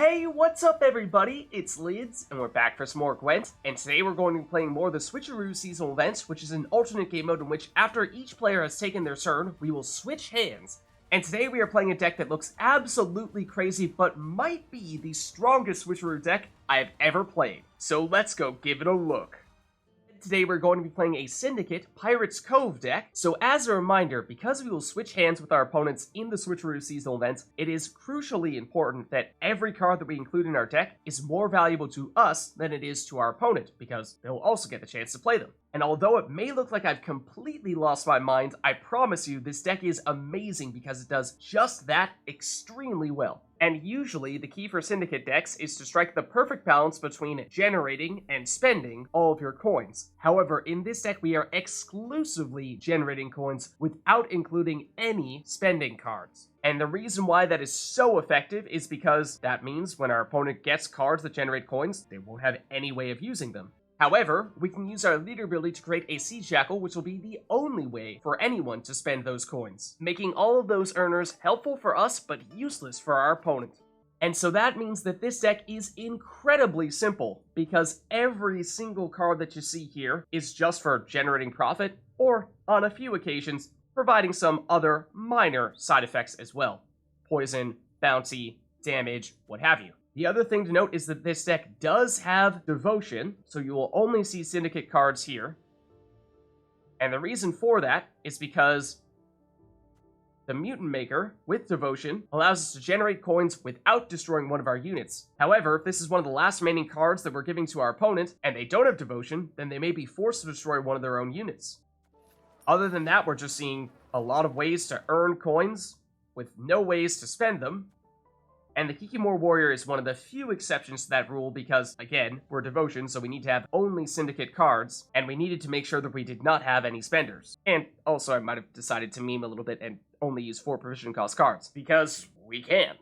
Hey, what's up everybody? It's Lids, and we're back for some more Gwent, and today we're going to be playing more of the Switcheroo seasonal events, which is an alternate game mode in which after each player has taken their turn, we will switch hands. And today we are playing a deck that looks absolutely crazy, but might be the strongest Switcheroo deck I have ever played. So let's go give it a look. Today we're going to be playing a Syndicate Pirates Cove deck, so as a reminder, because we will switch hands with our opponents in the Switcheroo seasonal events, it is crucially important that every card that we include in our deck is more valuable to us than it is to our opponent, because they'll also get the chance to play them. And although it may look like I've completely lost my mind, I promise you this deck is amazing because it does just that extremely well. And usually, the key for Syndicate decks is to strike the perfect balance between generating and spending all of your coins. However, in this deck, we are exclusively generating coins without including any spending cards. And the reason why that is so effective is because that means when our opponent gets cards that generate coins, they won't have any way of using them. However, we can use our leader ability to create a Siege Jackal, which will be the only way for anyone to spend those coins, making all of those earners helpful for us but useless for our opponent. And so that means that this deck is incredibly simple, because every single card that you see here is just for generating profit, or, on a few occasions, providing some other minor side effects as well. Poison, bounty, damage, what have you. The other thing to note is that this deck does have Devotion, so you will only see Syndicate cards here. And the reason for that is because the Mutant Maker, with Devotion, allows us to generate coins without destroying one of our units. However, if this is one of the last remaining cards that we're giving to our opponent, and they don't have Devotion, then they may be forced to destroy one of their own units. Other than that, we're just seeing a lot of ways to earn coins, with no ways to spend them. And the Kikimore Warrior is one of the few exceptions to that rule because, again, we're Devotion, so we need to have only Syndicate cards, and we needed to make sure that we did not have any spenders. And also, I might have decided to meme a little bit and only use 4 provision cost cards, because we can.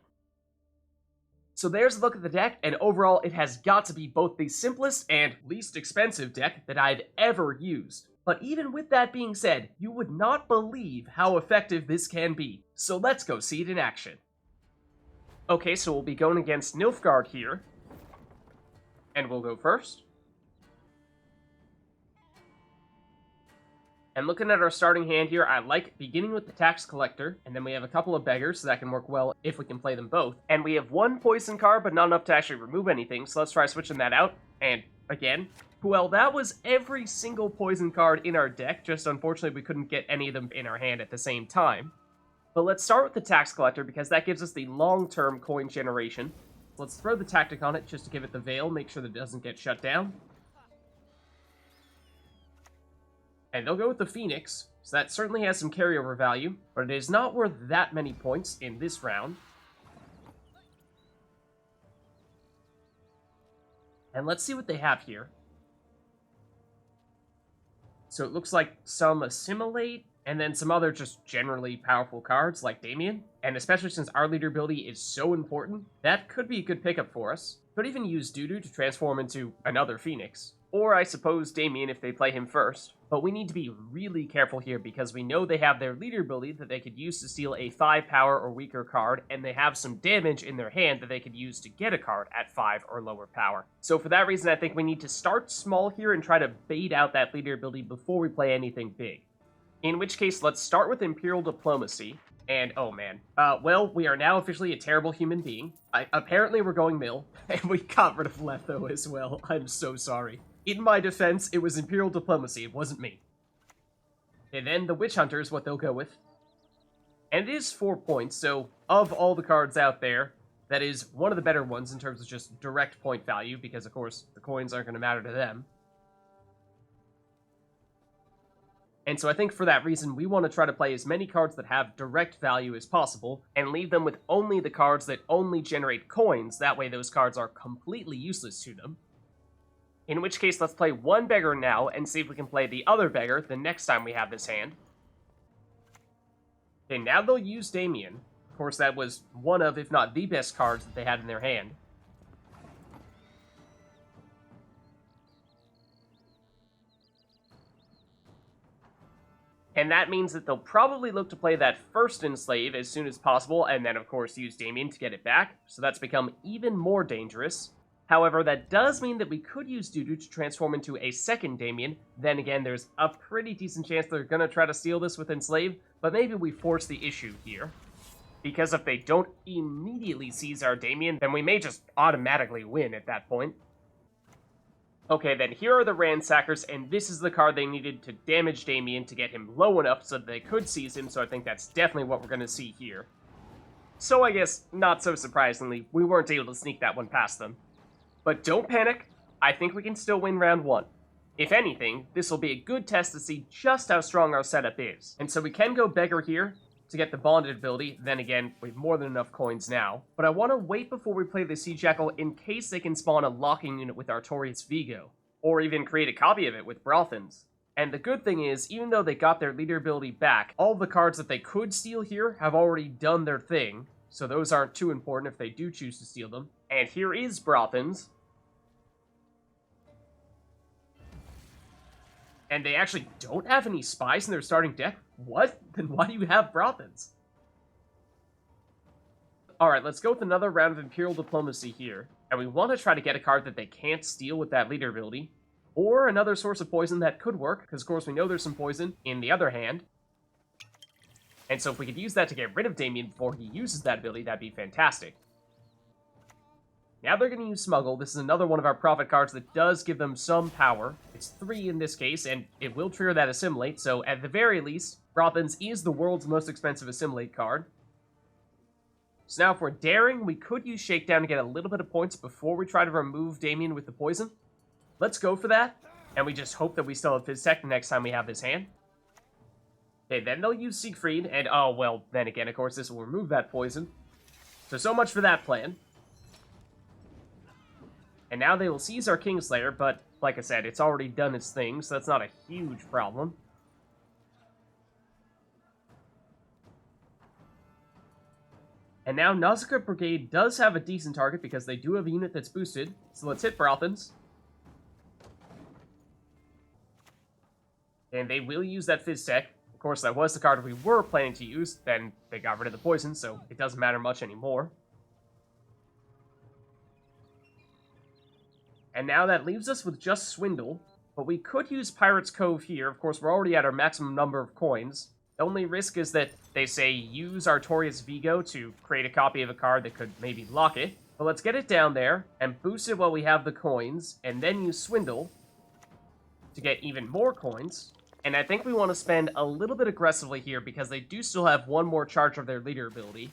So there's a look at the deck, and overall, it has got to be both the simplest and least expensive deck that I've ever used. But even with that being said, you would not believe how effective this can be. So let's go see it in action. Okay, so we'll be going against Nilfgaard here. And we'll go first. And looking at our starting hand here, I like beginning with the Tax Collector, and then we have a couple of Beggars, so that can work well if we can play them both. And we have one Poison card, but not enough to actually remove anything, so let's try switching that out. And, again, well, that was every single Poison card in our deck, just unfortunately we couldn't get any of them in our hand at the same time. But let's start with the Tax Collector, because that gives us the long-term coin generation. Let's throw the Tactic on it, just to give it the Veil, make sure that it doesn't get shut down. And they'll go with the Phoenix, so that certainly has some carryover value, but it is not worth that many points in this round. And let's see what they have here. So it looks like some Assimilate, and then some other just generally powerful cards like Damien. And especially since our leader ability is so important, that could be a good pickup for us. Could even use Dudu to transform into another Phoenix. Or I suppose Damien if they play him first. But we need to be really careful here because we know they have their leader ability that they could use to steal a 5 power or weaker card, and they have some damage in their hand that they could use to get a card at 5 or lower power. So for that reason, I think we need to start small here and try to bait out that leader ability before we play anything big. In which case, let's start with Imperial Diplomacy. And, oh man. Well, we are now officially a terrible human being. Apparently we're going mill. And we got rid of Letho as well. I'm so sorry. In my defense, it was Imperial Diplomacy. It wasn't me. And then the Witch Hunter is what they'll go with. And it is 4 points, so of all the cards out there, that is one of the better ones in terms of just direct point value, because of course, the coins aren't going to matter to them. And so I think for that reason, we want to try to play as many cards that have direct value as possible, and leave them with only the cards that only generate coins, that way those cards are completely useless to them. In which case, let's play one Beggar now, and see if we can play the other Beggar the next time we have this hand. Okay, now they'll use Damien. Of course, that was one of, if not the best cards that they had in their hand. And that means that they'll probably look to play that first Enslave as soon as possible, and then of course use Damien to get it back, so that's become even more dangerous. However, that does mean that we could use Dudu to transform into a second Damien. Then again, there's a pretty decent chance they're gonna try to steal this with Enslave, but maybe we force the issue here. Because if they don't immediately seize our Damien, then we may just automatically win at that point. Okay, then here are the Ransackers, and this is the card they needed to damage Damien to get him low enough so that they could seize him, so I think that's definitely what we're going to see here. So I guess, not so surprisingly, we weren't able to sneak that one past them. But don't panic, I think we can still win round 1. If anything, this will be a good test to see just how strong our setup is. And so we can go Beggar here to get the bonded ability. Then again, we have more than enough coins now. But I want to wait before we play the Sea Jackal in case they can spawn a locking unit with Artorias Vigo, or even create a copy of it with Brothans. And the good thing is, even though they got their leader ability back, all the cards that they could steal here have already done their thing, so those aren't too important if they do choose to steal them. And here is Brothans. And they actually don't have any spies in their starting deck? What? Then why do you have Brothans? Alright, let's go with another round of Imperial Diplomacy here. And we want to try to get a card that they can't steal with that leader ability. Or another source of poison that could work, because of course we know there's some poison in the other hand. And so if we could use that to get rid of Damien before he uses that ability, that'd be fantastic. Now they're going to use Smuggle. This is another one of our profit cards that does give them some power. It's 3 in this case, and it will trigger that Assimilate, so at the very least, Brothans is the world's most expensive Assimilate card. So now if we're daring, we could use Shakedown to get a little bit of points before we try to remove Damien with the poison. Let's go for that, and we just hope that we still have Fisstech the next time we have this hand. Okay, then they'll use Siegfried, and oh, well, then again, of course, this will remove that poison. So much for that plan. And now they will seize our Kingslayer, but, like I said, it's already done its thing, so that's not a huge problem. And now Nausicaa Brigade does have a decent target because they do have a unit that's boosted, so let's hit Brothans. And they will use that Fisstech. Of course, that was the card we were planning to use, then they got rid of the poison, so it doesn't matter much anymore. And now that leaves us with just Swindle, but we could use Pirate's Cove here. Of course, we're already at our maximum number of coins. The only risk is that they say use Artorias Vigo to create a copy of a card that could maybe lock it. But let's get it down there and boost it while we have the coins, and then use Swindle to get even more coins. And I think we want to spend a little bit aggressively here because they do still have one more charge of their leader ability.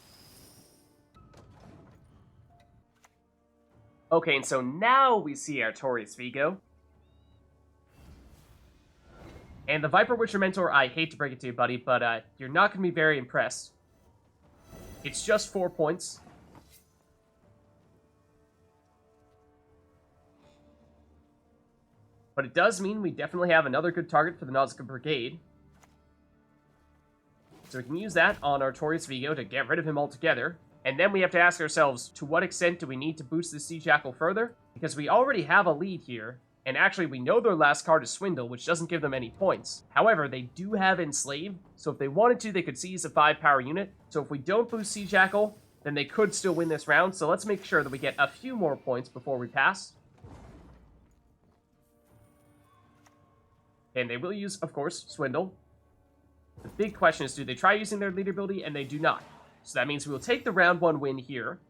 Okay, and so now we see Artorias Vigo. And the Viper Witcher Mentor, I hate to break it to you, buddy, but you're not going to be very impressed. It's just 4 points. But it does mean we definitely have another good target for the Nausicaa Brigade. So we can use that on Artorias Vigo to get rid of him altogether. And then we have to ask ourselves, to what extent do we need to boost the Sea Jackal further? Because we already have a lead here, and actually we know their last card is Swindle, which doesn't give them any points. However, they do have Enslave, so if they wanted to, they could seize a 5-power unit. So if we don't boost Sea Jackal, then they could still win this round, so let's make sure that we get a few more points before we pass. And they will use, of course, Swindle. The big question is, do they try using their leader ability? And they do not. So that means we will take the round 1 win here.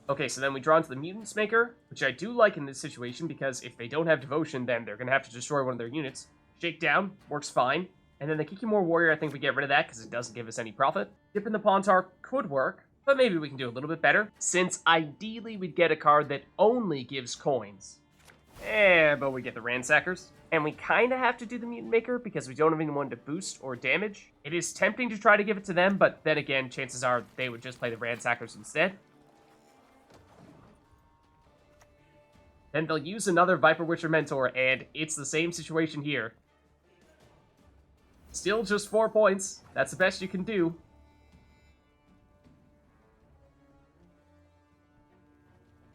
Okay, so then we draw into the Mutants Maker, which I do like in this situation, because if they don't have Devotion, then they're going to have to destroy one of their units. Shakedown works fine. And then the Kikimore Warrior, I think we get rid of that, because it doesn't give us any profit. Dip in the Pontar could work, but maybe we can do a little bit better, since ideally we'd get a card that only gives coins. But we get the Ransackers. And we kind of have to do the Mutant Maker because we don't have anyone to boost or damage. It is tempting to try to give it to them, but then again, chances are they would just play the Ransackers instead. Then they'll use another Viper Witcher Mentor, and it's the same situation here. Still just 4 points. That's the best you can do.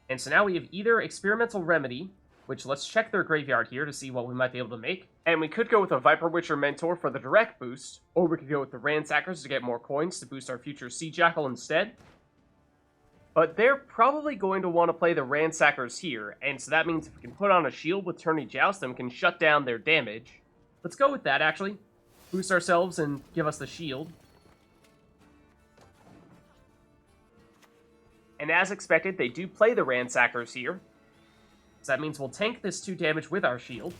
And so now we have either Experimental Remedy, which let's check their graveyard here to see what we might be able to make. And we could go with a Viper Witcher Mentor for the direct boost, or we could go with the Ransackers to get more coins to boost our future Sea Jackal instead. But they're probably going to want to play the Ransackers here, and so that means if we can put on a shield with Tourney Joust, then we can shut down their damage. Let's go with that, actually. Boost ourselves and give us the shield. And as expected, they do play the Ransackers here. So that means we'll tank this 2 damage with our shield.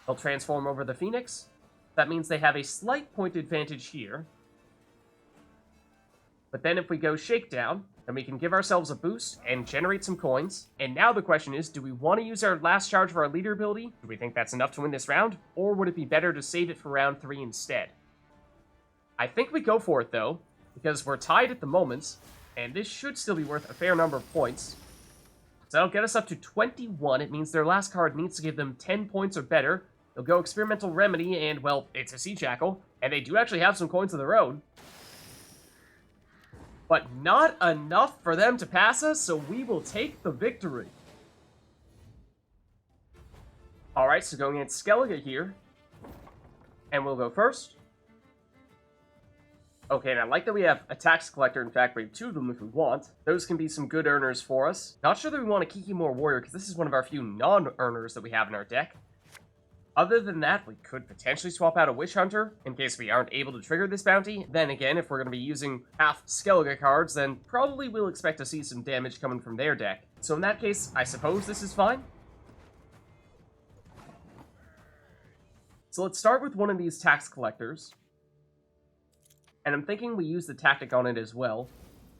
They'll transform over the Phoenix. That means they have a slight point advantage here. But then if we go Shakedown, then we can give ourselves a boost and generate some coins. And now the question is, do we want to use our last charge for our leader ability? Do we think that's enough to win this round? Or would it be better to save it for round 3 instead? I think we go for it, though, because we're tied at the moment, and this should still be worth a fair number of points. So that'll get us up to 21. It means their last card needs to give them 10 points or better. They'll go Experimental Remedy, and, well, it's a Sea Jackal, and they do actually have some coins of their own. But not enough for them to pass us, so we will take the victory. Alright, so going against Skellige here. And we'll go first. Okay, and I like that we have a Tax Collector. In fact, we have 2 of them if we want. Those can be some good earners for us. Not sure that we want a Kikimore Warrior, because this is one of our few non-earners that we have in our deck. Other than that, we could potentially swap out a Witch Hunter in case we aren't able to trigger this bounty. Then again, if we're going to be using half Skellige cards, then probably we'll expect to see some damage coming from their deck. So in that case, I suppose this is fine. So let's start with one of these Tax Collectors. And I'm thinking we use the Tactic on it as well,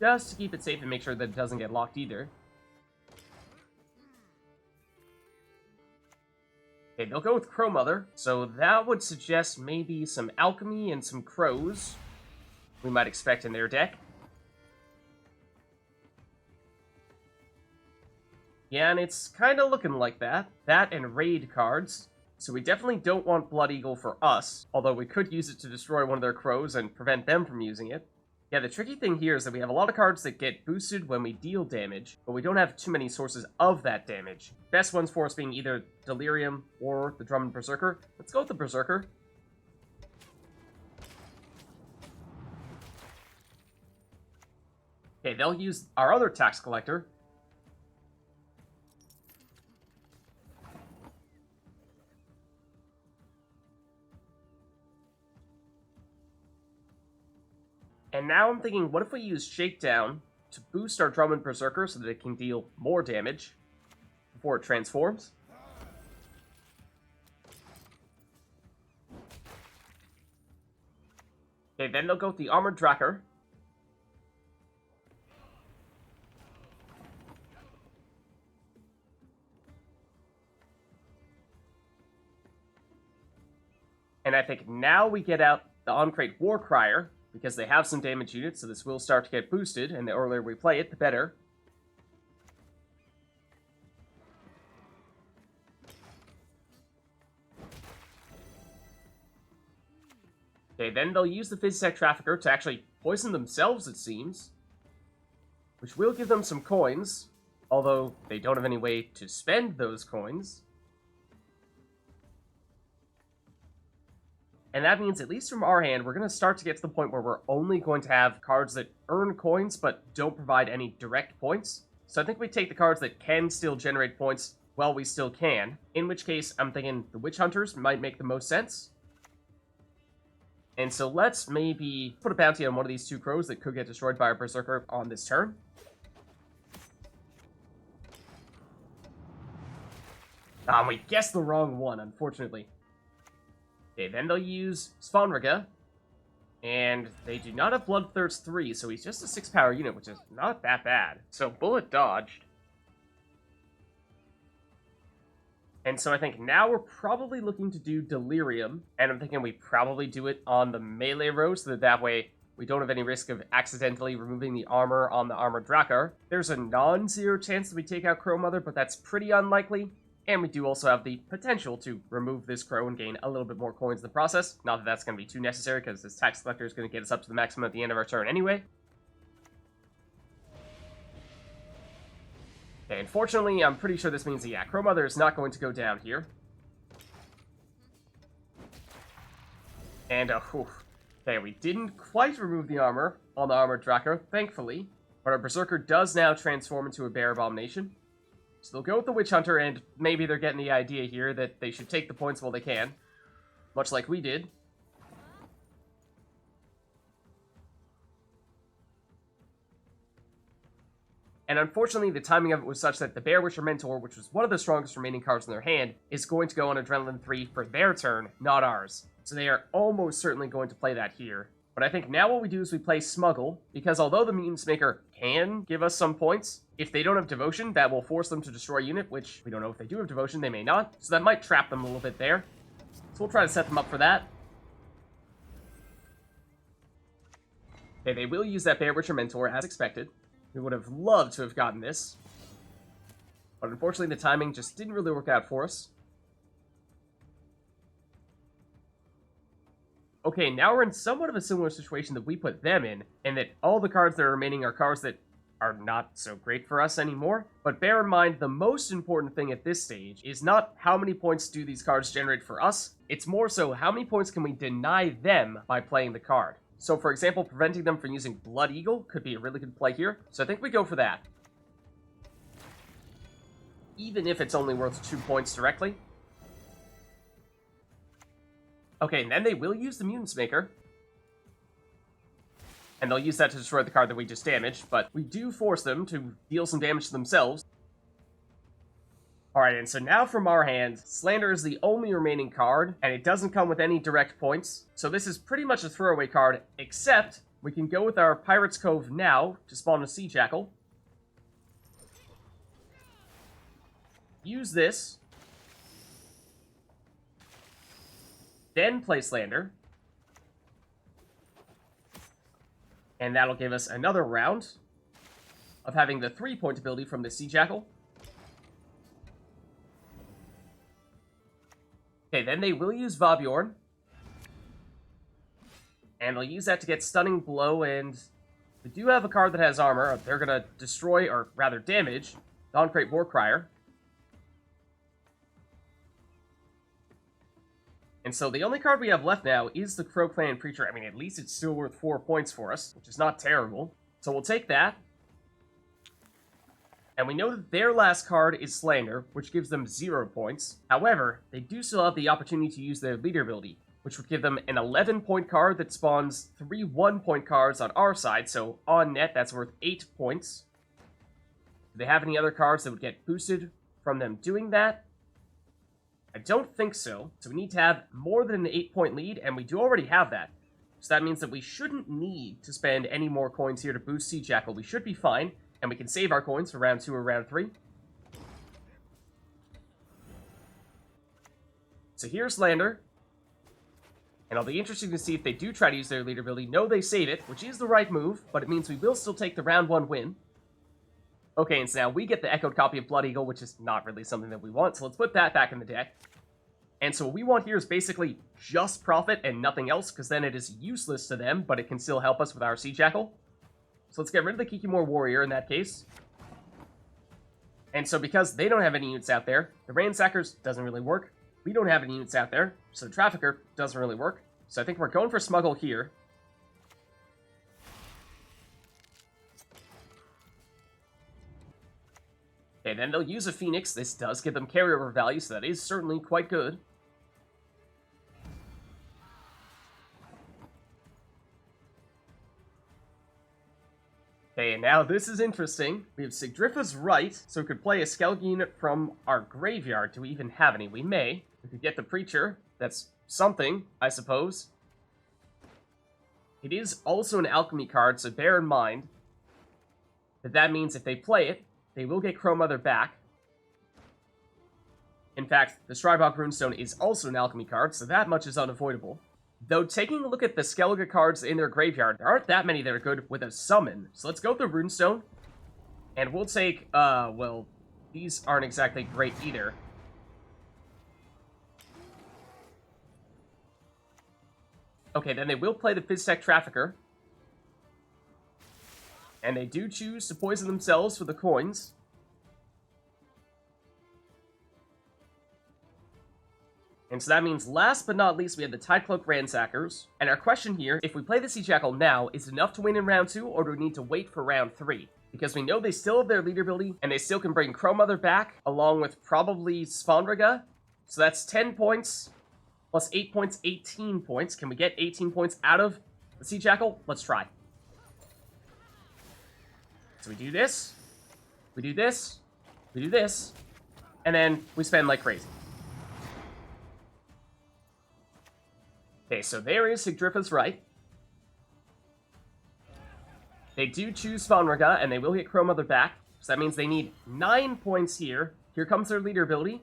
just to keep it safe and make sure that it doesn't get locked either. Okay, they'll go with Crow Mother, so that would suggest maybe some Alchemy and some Crows we might expect in their deck. Yeah, and it's kind of looking like that. That and Raid cards. So we definitely don't want Blood Eagle for us, although we could use it to destroy one of their crows and prevent them from using it. Yeah, the tricky thing here is that we have a lot of cards that get boosted when we deal damage, but we don't have too many sources of that damage. Best ones for us being either Delirium or the Drummond Berserker. Let's go with the Berserker. Okay, they'll use our other Tax Collector. And now I'm thinking, what if we use Shakedown to boost our Drummond Berserker so that it can deal more damage before it transforms? Okay, then they'll go with the Armored Drakkar. And I think now we get out the On-Crate Warcrier, because they have some damage units, so this will start to get boosted, and the earlier we play it, the better. Okay, then they'll use the Fisstech Trafficker to actually poison themselves, it seems, which will give them some coins, although they don't have any way to spend those coins. And that means, at least from our hand, we're going to start to get to the point where we're only going to have cards that earn coins but don't provide any direct points. So I think we take the cards that can still generate points while we still can. In which case, I'm thinking the Witch Hunters might make the most sense. And so let's maybe put a bounty on one of these 2 crows that could get destroyed by our Berserker on this turn. We guessed the wrong one, unfortunately. Okay, then they'll use Svanriga, and they do not have Bloodthirst 3, so he's just a 6-power unit, which is not that bad. So bullet dodged. And so I think now we're probably looking to do Delirium, and I'm thinking we probably do it on the melee row, so that way we don't have any risk of accidentally removing the armor on the Armored Drakkar. There's a non-zero chance that we take out Crow Mother, but that's pretty unlikely. And we do also have the potential to remove this crow and gain a little bit more coins in the process. Not that that's going to be too necessary, because this Tax Collector is going to get us up to the maximum at the end of our turn anyway. Okay, unfortunately, I'm pretty sure this means that, yeah, Crow Mother is not going to go down here. And, okay, we didn't quite remove the armor on the Armored Draco, thankfully. But our Berserker does now transform into a Bear Abomination. So they'll go with the Witch Hunter, and maybe they're getting the idea here that they should take the points while they can. Much like we did. And unfortunately, the timing of it was such that the Bear Witcher Mentor, which was one of the strongest remaining cards in their hand, is going to go on Adrenaline 3 for their turn, not ours. So they are almost certainly going to play that here. But I think now what we do is we play Smuggle, because although the Mutants Maker can give us some points, if they don't have Devotion, that will force them to destroy a unit, which we don't know if they do have Devotion, they may not. So that might trap them a little bit there. So we'll try to set them up for that. Okay, they will use that Bear Witcher Mentor as expected. We would have loved to have gotten this. But unfortunately, the timing just didn't really work out for us. Okay, now we're in somewhat of a similar situation that we put them in that all the cards that are remaining are cards that are not so great for us anymore. But bear in mind, the most important thing at this stage is not how many points do these cards generate for us, it's more so how many points can we deny them by playing the card. So for example, preventing them from using Blood Eagle could be a really good play here, so I think we go for that. Even if it's only worth 2 points directly. Okay, and then they will use the Mutants Maker. And they'll use that to destroy the card that we just damaged, but we do force them to deal some damage to themselves. Alright, and so now from our hand, Slander is the only remaining card, and it doesn't come with any direct points. So this is pretty much a throwaway card, except we can go with our Pirate's Cove now to spawn a Sea Jackal. Use this. Then play Slander. And that'll give us another round of having the 3-point ability from the Sea Jackal. Okay, then they will use Vabjorn. And they'll use that to get Stunning Blow, and we do have a card that has armor. They're going to destroy, or rather damage, Dawnkrate Warcrier. And so the only card we have left now is the Crow Clan Preacher. I mean, at least it's still worth 4 points for us, which is not terrible. So we'll take that. And we know that their last card is Slander, which gives them 0 points. However, they do still have the opportunity to use their leader ability, which would give them an 11-point card that spawns 3 1-point cards on our side, so on net, that's worth 8 points. Do they have any other cards that would get boosted from them doing that? I don't think so. So we need to have more than an 8-point lead, and we do already have that. So that means that we shouldn't need to spend any more coins here to boost Sea Jackal. We should be fine, and we can save our coins for round 2 or round 3. So here's Slander. And it'll be interesting to see if they do try to use their leader ability. No, they save it, which is the right move, but it means we will still take the round 1 win. Okay, and so now we get the echoed copy of Blood Eagle, which is not really something that we want, so let's put that back in the deck. And so what we want here is basically just profit and nothing else, because then it is useless to them, but it can still help us with our Sea Jackal. So let's get rid of the Kikimore Warrior in that case. And so because they don't have any units out there, the Ransackers doesn't really work. We don't have any units out there, so the Trafficker doesn't really work. So I think we're going for Smuggle here. Okay, then they'll use a Phoenix. This does give them carryover value, so that is certainly quite good. Okay, and now this is interesting. We have Sigdrifa's Right, so we could play a Skellige unit from our graveyard. Do we even have any? We may. We could get the Preacher. That's something, I suppose. It is also an Alchemy card, so bear in mind that that means if they play it, they will get Crow Mother back. In fact, the Strybog Runestone is also an Alchemy card, so that much is unavoidable. Though, taking a look at the Skellige cards in their graveyard, there aren't that many that are good with a summon. So let's go with the Runestone. And we'll take, well, these aren't exactly great either. Okay, then they will play the Fisstech Trafficker. And they do choose to poison themselves for the coins. And so that means last but not least, we have the Tidecloak Ransackers. And our question here, if we play the Sea Jackal now, is it enough to win in round 2, or do we need to wait for round 3? Because we know they still have their leader ability, and they still can bring Crow Mother back, along with probably Svanraga. So that's 10 points, plus 8 points, 18 points. Can we get 18 points out of the Sea Jackal? Let's try. So we do this, we do this, we do this, and then we spend like crazy. Okay, so there is Sigdrifa's right. They do choose Svanraga, and they will get Crow Mother back. So that means they need 9 points here. Here comes their leader ability.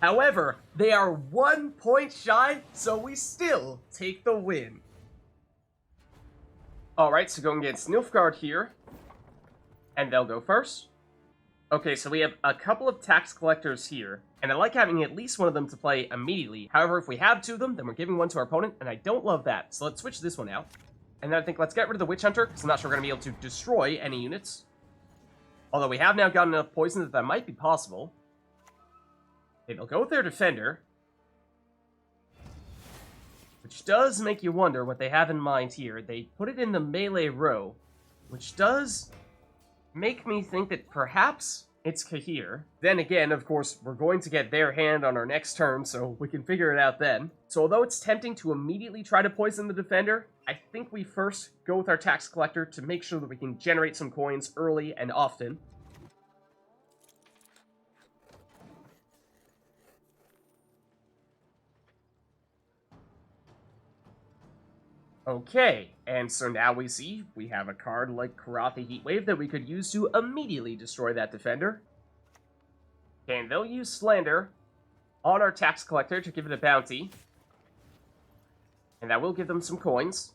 However, they are 1 point shy, so we still take the win. Alright, so going against Nilfgaard here. And they'll go first. Okay, so we have a couple of tax collectors here. And I like having at least one of them to play immediately. However, if we have 2 of them, then we're giving one to our opponent, and I don't love that. So let's switch this one out. And then I think let's get rid of the Witch Hunter, because I'm not sure we're going to be able to destroy any units. Although we have now gotten enough poison that that might be possible. Okay, they'll go with their Defender. Which does make you wonder what they have in mind here. They put it in the melee row, which does make me think that perhaps it's Cahir. Then again, of course, we're going to get their hand on our next turn, so we can figure it out then. So although it's tempting to immediately try to poison the Defender, I think we first go with our Tax Collector to make sure that we can generate some coins early and often. Okay, and so now we see we have a card like Karathi Heatwave that we could use to immediately destroy that Defender. And they'll use Slander on our Tax Collector to give it a bounty. And that will give them some coins.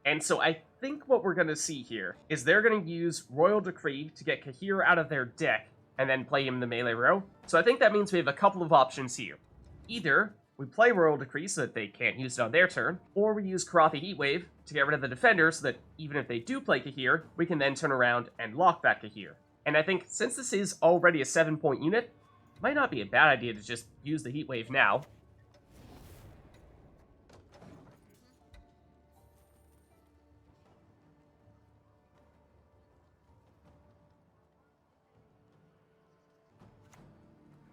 And so I think what we're going to see here is they're going to use Royal Decree to get Cahir out of their deck and then play him in the melee row. So I think that means we have a couple of options here. Either we play Royal Decree so that they can't use it on their turn, or we use Karathi Heatwave to get rid of the Defender so that even if they do play Cahir, we can then turn around and lock back Cahir. And I think since this is already a 7-point unit, it might not be a bad idea to just use the Heatwave now.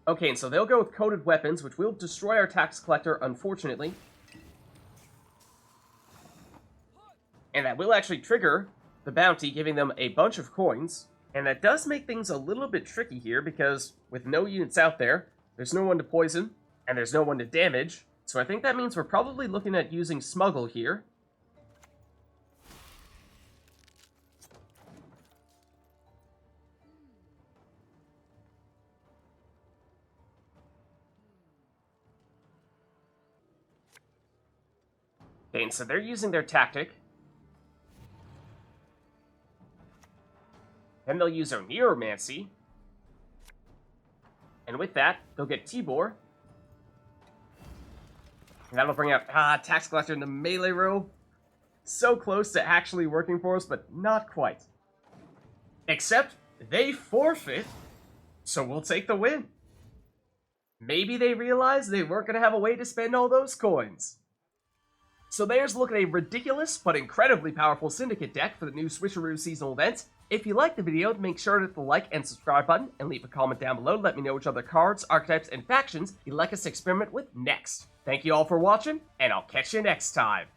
Okay, and so they'll go with Coated Weapons, which will destroy our Tax Collector, unfortunately. And that will actually trigger the bounty, giving them a bunch of coins. And that does make things a little bit tricky here, because with no units out there, there's no one to poison, and there's no one to damage. So I think that means we're probably looking at using Smuggle here. Okay, and so they're using their tactic. Then they'll use their Neuromancy. And with that, they'll get Tibor. And that'll bring out, Tax Collector in the melee row. So close to actually working for us, but not quite. Except, they forfeit, so we'll take the win. Maybe they realized they weren't going to have a way to spend all those coins. So there's a look at a ridiculous but incredibly powerful Syndicate deck for the new Switcheroo seasonal event. If you liked the video, make sure to hit the like and subscribe button, and leave a comment down below to let me know which other cards, archetypes, and factions you'd like us to experiment with next. Thank you all for watching, and I'll catch you next time.